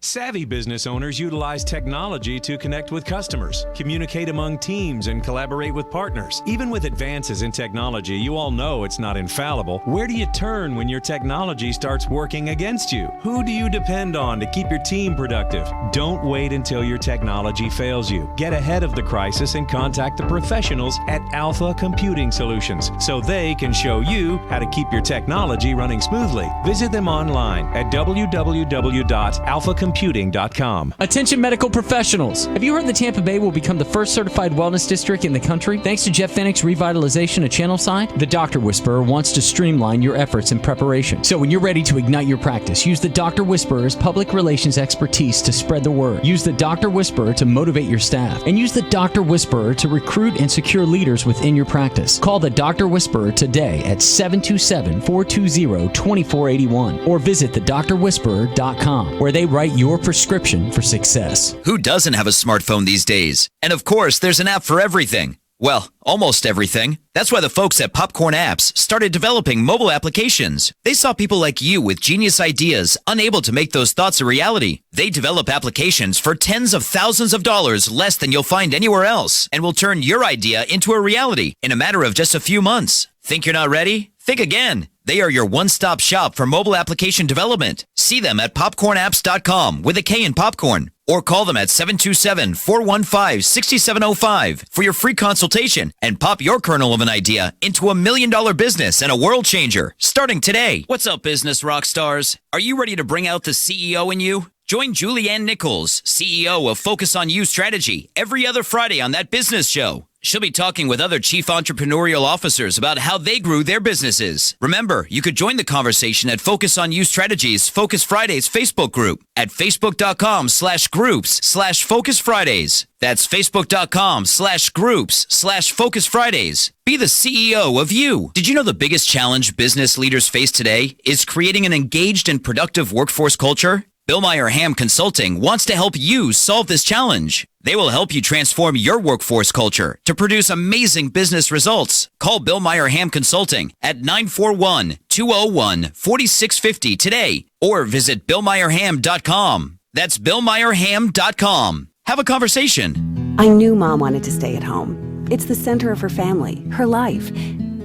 Savvy business owners utilize technology to connect with customers, communicate among teams, and collaborate with partners. Even with advances in technology, you all know it's not infallible. Where do you turn when your technology starts working against you? Who do you depend on to keep your team productive? Don't wait until your technology fails you. Get ahead of the crisis and contact the professionals at Alpha Computing Solutions so they can show you how to keep your technology running smoothly. Visit them online at www.alphacomputing.com emceecomputing.com. Attention medical professionals. Have you heard that Tampa Bay will become the first certified wellness district in the country? Thanks to Jeff Fennick's revitalization of Channelside, the Dr. Whisperer wants to streamline your efforts in preparation. So when you're ready to ignite your practice, use the Dr. Whisperer's public relations expertise to spread the word. Use the Dr. Whisperer to motivate your staff. And use the Dr. Whisperer to recruit and secure leaders within your practice. Call the Dr. Whisperer today at 727-420-2481 or visit thedrwhisperer.com, where they write your prescription for success. Who doesn't have a smartphone these days? And of course, there's an app for everything. Well, almost everything. That's why the folks at Popcorn Apps started developing mobile applications. They saw people like you with genius ideas, unable to make those thoughts a reality. They develop applications for tens of thousands of dollars less than you'll find anywhere else, and will turn your idea into a reality in a matter of just a few months. Think you're not ready? Think again. They are your one-stop shop for mobile application development. See them at popcornapps.com with a K in popcorn, or call them at 727-415-6705 for your free consultation and pop your kernel of an idea into $1 million business and a world changer starting today. What's up, business rock stars? Are you ready to bring out the CEO in you? Join Julianne Nichols, CEO of Focus on You Strategy, every other Friday on That Business Show. She'll be talking with other chief entrepreneurial officers about how they grew their businesses. Remember, you could join the conversation at Focus on You Strategies Focus Fridays Facebook group at facebook.com/groups/Focus Fridays. That's facebook.com/groups/Focus Fridays. Be the CEO of you. Did you know the biggest challenge business leaders face today is creating an engaged and productive workforce culture? Bill Meyer Ham Consulting wants to help you solve this challenge. They will help you transform your workforce culture to produce amazing business results. Call Bill Meyer Ham Consulting at 941-201-4650 today or visit BillMeyerHam.com. That's BillMeyerHam.com. Have a conversation. I knew Mom wanted to stay at home. It's the center of her family, her life.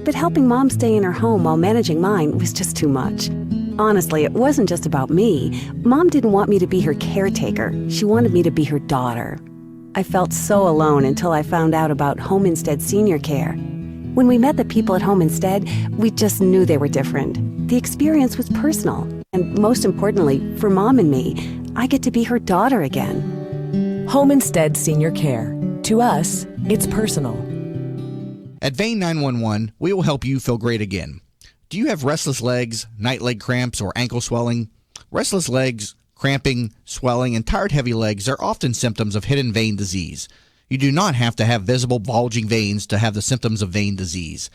But helping Mom stay in her home while managing mine was just too much. Honestly, it wasn't just about me. Mom didn't want me to be her caretaker. She wanted me to be her daughter. I felt so alone until I found out about Home Instead Senior Care. When we met the people at Home Instead, we just knew they were different. The experience was personal. And most importantly, for Mom and me, I get to be her daughter again. Home Instead Senior Care. To us, it's personal. At Vein 911, we will help you feel great again. Do you have restless legs, night leg cramps, or ankle swelling? Restless legs, cramping, swelling, and tired heavy legs are often symptoms of hidden vein disease. You do not have to have visible bulging veins to have the symptoms of vein disease.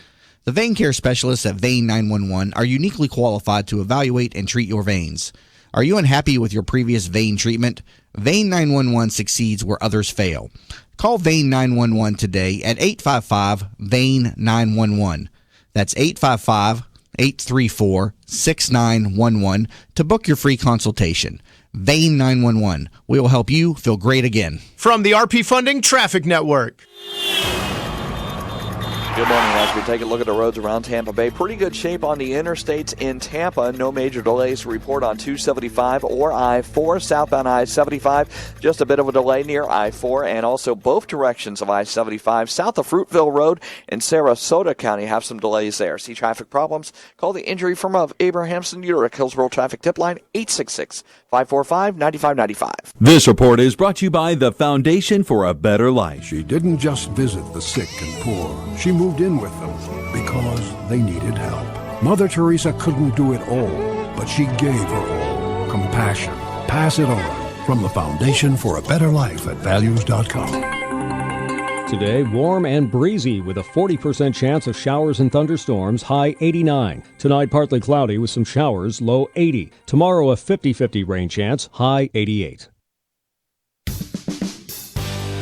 The vein care specialists at Vein 911 are uniquely qualified to evaluate and treat your veins. Are you unhappy with your previous vein treatment? Vein 911 succeeds where others fail. Call Vein 911 today at 855-VEIN-911. That's 855-834-6911 to book your free consultation. Vein 911. We will help you feel great again. From the RP Funding Traffic Network. Good morning. As we take a look at the roads around Tampa Bay, pretty good shape on the interstates in Tampa. No major delays to report on 275 or I-4. Southbound I-75, just a bit of a delay near I-4, and also both directions of I-75. South of Fruitville Road in Sarasota County have some delays there. See traffic problems? Call the injury firm of Abrahamson Uterick, Hillsborough Traffic Tip Line 866-545-9595. This report is brought to you by the Foundation for a Better Life. She didn't just visit the sick and poor. She moved in with them because they needed help. Mother Teresa couldn't do it all, but she gave her all. Compassion. Pass it on. From the Foundation for a Better Life at values.com. Today, warm and breezy with a 40% chance of showers and thunderstorms, high 89. Tonight, partly cloudy with some showers, low 80. Tomorrow, a 50-50 rain chance, high 88.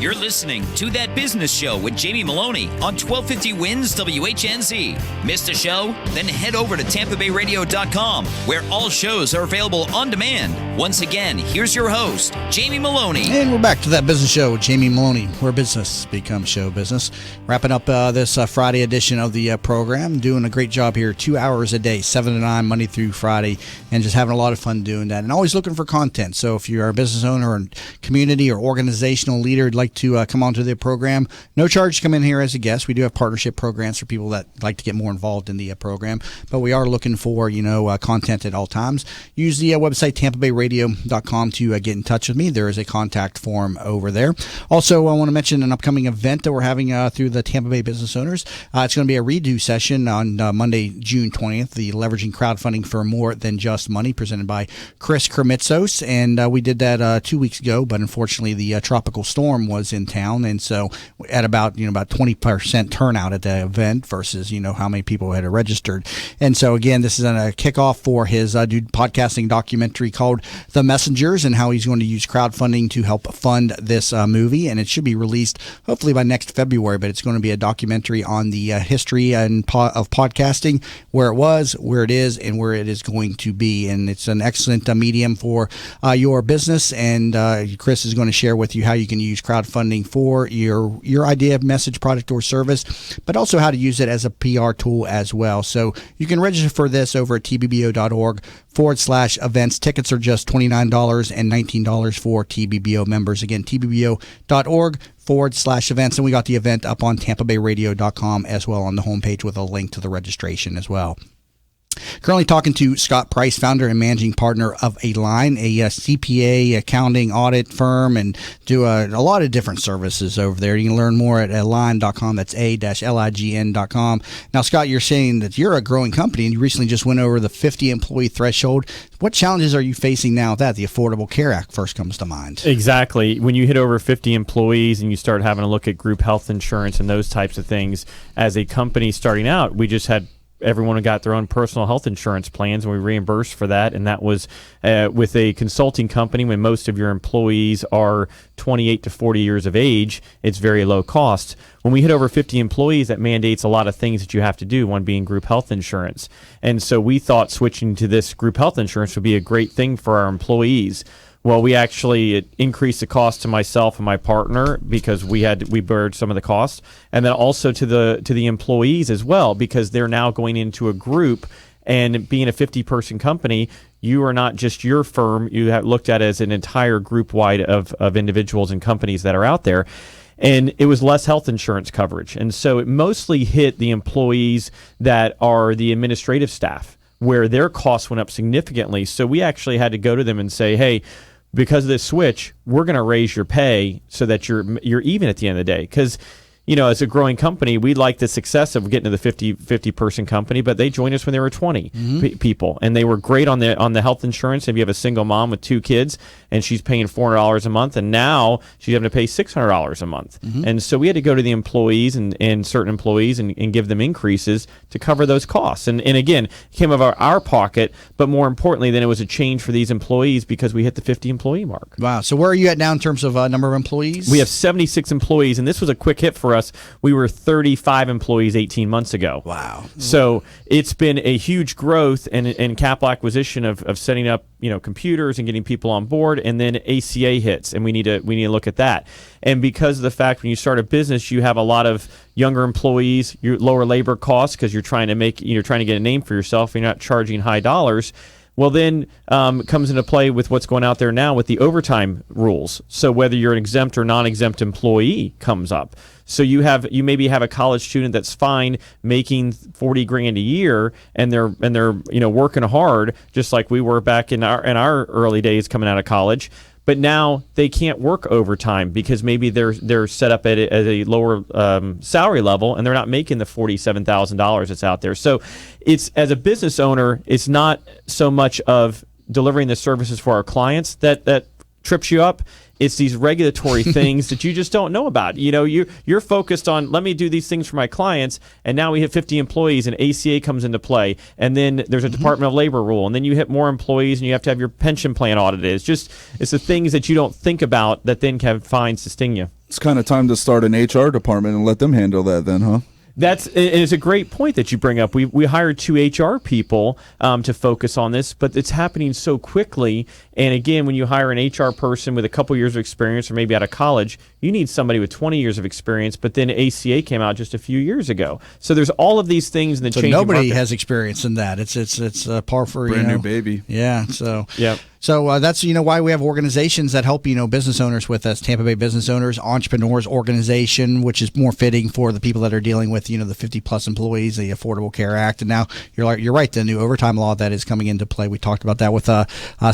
You're listening to That Business Show with Jamie Meloni on 1250 Wins WHNZ. Missed a show? Then head over to TampaBayRadio.com, where all shows are available on demand. Once again, here's your host, Jamie Meloni. And we're back to That Business Show with Jamie Meloni, where business becomes show business. Wrapping up this Friday edition of the program. Doing a great job here, 2 hours a day, 7 to 9, Monday through Friday, and just having a lot of fun doing that. And always looking for content. So if you're a business owner or community or organizational leader, like like to come onto the program, no charge to come in here as a guest. We do have partnership programs for people that like to get more involved in the program, but we are looking for content at all times. Use the website tampabayradio.com to get in touch with me. There is a contact form over there. Also, I want to mention an upcoming event that we're having through the Tampa Bay Business Owners. It's going to be a redo session on Monday, June 20th, the Leveraging Crowdfunding for More Than Just Money, presented by Chris Kermitzos. And we did that 2 weeks ago, but unfortunately the tropical storm was in town, and so at about 20% turnout at the event versus how many people had registered. And so again, this is a kickoff for his podcasting documentary called The Messengers, and how he's going to use crowdfunding to help fund this movie. And it should be released hopefully by next February, but it's going to be a documentary on the history of podcasting, where it was, where it is, and where it is going to be. And it's an excellent medium for your business, and Chris is going to share with you how you can use crowdfunding for your idea of message, product, or service, but also how to use it as a PR tool as well. So you can register for this over at tbbo.org/events. Tickets are just $29 and $19 for TBBO members. Again, tbbo.org/events. And we got the event up on tampabayradio.com as well on the homepage with a link to the registration as well. Currently talking to Scott Price, founder and managing partner of a-lign, a CPA accounting audit firm, and do a lot of different services over there. You can learn more at a-lign.com. That's a-lign.com. Now, Scott, you're saying that you're a growing company, and you recently just went over the 50 employee threshold. What challenges are you facing now with that? The Affordable Care Act first comes to mind. Exactly. When you hit over 50 employees and you start having to look at group health insurance and those types of things, as a company starting out, we just had everyone got their own personal health insurance plans, and we reimbursed for that. And that was with a consulting company. When most of your employees are 28 to 40 years of age, it's very low cost. When we hit over 50 employees, that mandates a lot of things that you have to do, one being group health insurance. And so we thought switching to this group health insurance would be a great thing for our employees. Well, we actually increased the cost to myself and my partner because we bared some of the cost, and then also to the employees as well, because they're now going into a group. And being a 50-person company, you are not just your firm; you have looked at it as an entire group wide of individuals and companies that are out there. And it was less health insurance coverage, and so it mostly hit the employees that are the administrative staff, where their costs went up significantly. So we actually had to go to them and say, hey, because of this switch, we're going to raise your pay so that you're even at the end of the day. Because, as a growing company, we like the success of getting to the 50 person company, but they joined us when they were 20 people, and they were great on the health insurance. If you have a single mom with 2 kids and she's paying $400 a month, and now she's having to pay $600 a month. And so we had to go to the employees and certain employees and give them increases to cover those costs. And again, it came out of our pocket, but more importantly, then it was a change for these employees because we hit the 50 employee mark. Wow. So where are you at now in terms of number of employees? We have 76 employees, and this was a quick hit for us. We were 35 employees 18 months ago. Wow. So it's been a huge growth and capital acquisition of setting up computers and getting people on board, and then ACA hits, and we need to look at that. And because of the fact when you start a business, you have a lot of younger employees, you lower labor costs because you're trying to get a name for yourself, and you're not charging high dollars. Well, then comes into play with what's going out there now with the overtime rules. So whether you're an exempt or non-exempt employee comes up. So you maybe have a college student that's fine making $40,000 a year, and they're working hard just like we were back in our early days coming out of college. But now they can't work overtime because maybe they're set up at a lower salary level, and they're not making the $47,000 that's out there. So it's, as a business owner, it's not so much of delivering the services for our clients that trips you up. It's these regulatory things that you just don't know about. You're focused on, let me do these things for my clients, and now we hit 50 employees, and ACA comes into play, and then there's a Department of Labor rule, and then you hit more employees, and you have to have your pension plan audited. It's the things that you don't think about that then can fines to sting you. It's kind of time to start an HR department and let them handle that then, huh? It's a great point that you bring up. We hired 2 HR people to focus on this, but it's happening so quickly. And again, when you hire an HR person with a couple years of experience, or maybe out of college, you need somebody with 20 years of experience. But then ACA came out just a few years ago, so there's all of these things in the changing nobody market. has experience in that. It's par for brand new baby. Yeah. So yeah. So that's why we have organizations that help business owners with us. Tampa Bay Business Owners Entrepreneurs Organization, which is more fitting for the people that are dealing with the 50+ employees, the Affordable Care Act, and now you're right, the new overtime law that is coming into play. We talked about that with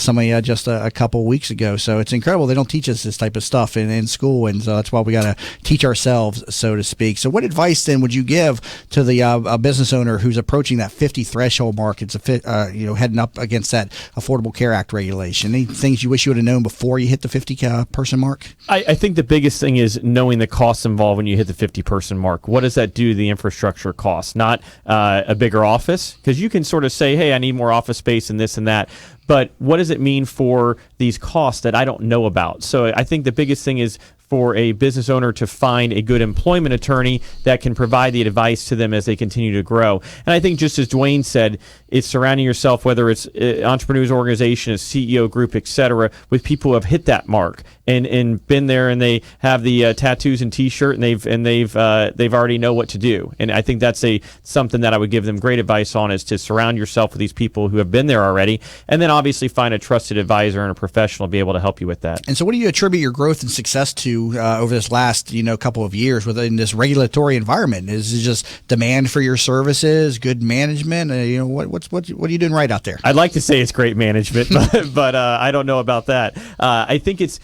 somebody just a couple weeks ago. So it's incredible they don't teach us this type of stuff in school, and so that's why we got to teach ourselves, so to speak. So what advice then would you give to the a business owner who's approaching that 50 threshold mark? It's heading up against that Affordable Care Act regulation. Any things you wish you would have known before you hit the 50 person mark? I think the biggest thing is knowing the costs involved when you hit the 50 person mark. What does that do to the infrastructure costs? Not a bigger office, because you can sort of say, hey, I need more office space and this and that. But what does it mean for these costs that I don't know about? So I think the biggest thing is for a business owner to find a good employment attorney that can provide the advice to them as they continue to grow. And I think just as Duane said, it's surrounding yourself, whether it's entrepreneurs organization, a CEO group, etc., with people who have hit that mark and been there, and they have the tattoos and T-shirt, and they've already know what to do. And I think that's something that I would give them great advice on, is to surround yourself with these people who have been there already, and then obviously find a trusted advisor and a professional to be able to help you with that. And so, what do you attribute your growth and success to over this last couple of years within this regulatory environment? Is it just demand for your services, good management? What are you doing right out there? I'd like to say it's great management, but I don't know about that. I think it's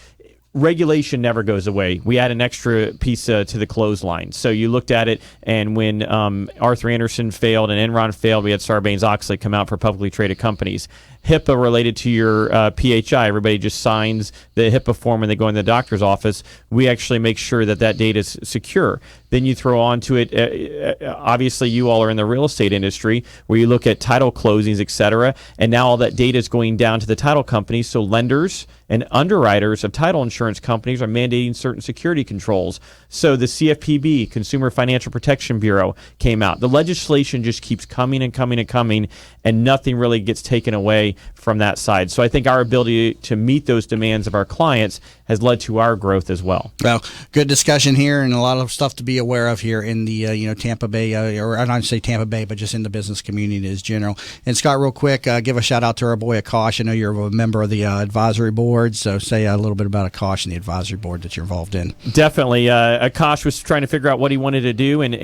regulation never goes away. We add an extra piece to the clothesline. So you looked at it, and when Arthur Andersen failed and Enron failed, we had Sarbanes-Oxley come out for publicly traded companies. HIPAA related to your PHI, everybody just signs the HIPAA form when they go in the doctor's office. We actually make sure that data is secure. Then you throw onto it, obviously you all are in the real estate industry, where you look at title closings, et cetera, and now all that data is going down to the title companies. So lenders and underwriters of title insurance companies are mandating certain security controls. So the CFPB, Consumer Financial Protection Bureau, came out. The legislation just keeps coming and coming and coming, and nothing really gets taken away from that side. So I think our ability to meet those demands of our clients has led to our growth as well. Well, good discussion here, and a lot of stuff to be aware of here in the Tampa Bay, or I don't say Tampa Bay, but just in the business community as general. And Scott, real quick, give a shout out to our boy Akash. I know you're a member of the advisory board, so say a little bit about Akash and the advisory board that you're involved in. Definitely. Akash was trying to figure out what he wanted to do, and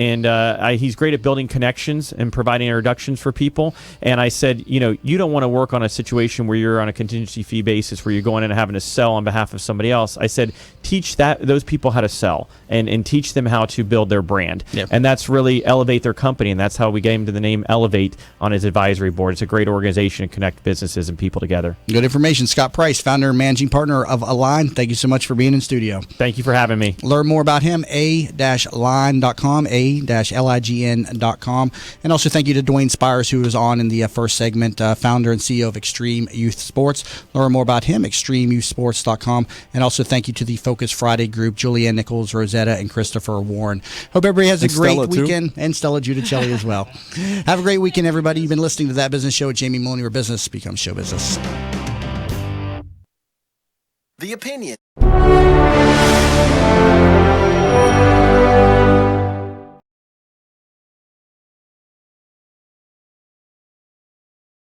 he's great at building connections and providing introductions for people. And I said, you don't want to work on a situation where you're on a contingency fee basis, where you're going in and having to sell on behalf of somebody else. I said, teach those people how to sell and teach them how to build their brand. Yep. And that's really elevate their company, and that's how we gave him the name Elevate on his advisory board. It's a great organization to connect businesses and people together. Good information. Scott Price, founder and managing partner of a-lign. Thank you so much for being in studio. Thank you for having me. Learn more about him, a-lign.com, a-lign.com. And also thank you to Duane Spires, who was on in the first segment, founder and CEO of Extreme Youth Sports. Learn more about him, extremeyouthsports.com. And also thank you to the Focus Friday group, Julianne Nichols, Rosetta, and Christopher Warren. Hope everybody has a great weekend. And Stella Giudicelli as well. Have a great weekend, everybody. You've been listening to That Business Show with Jamie Meloni, where business becomes show business. The opinion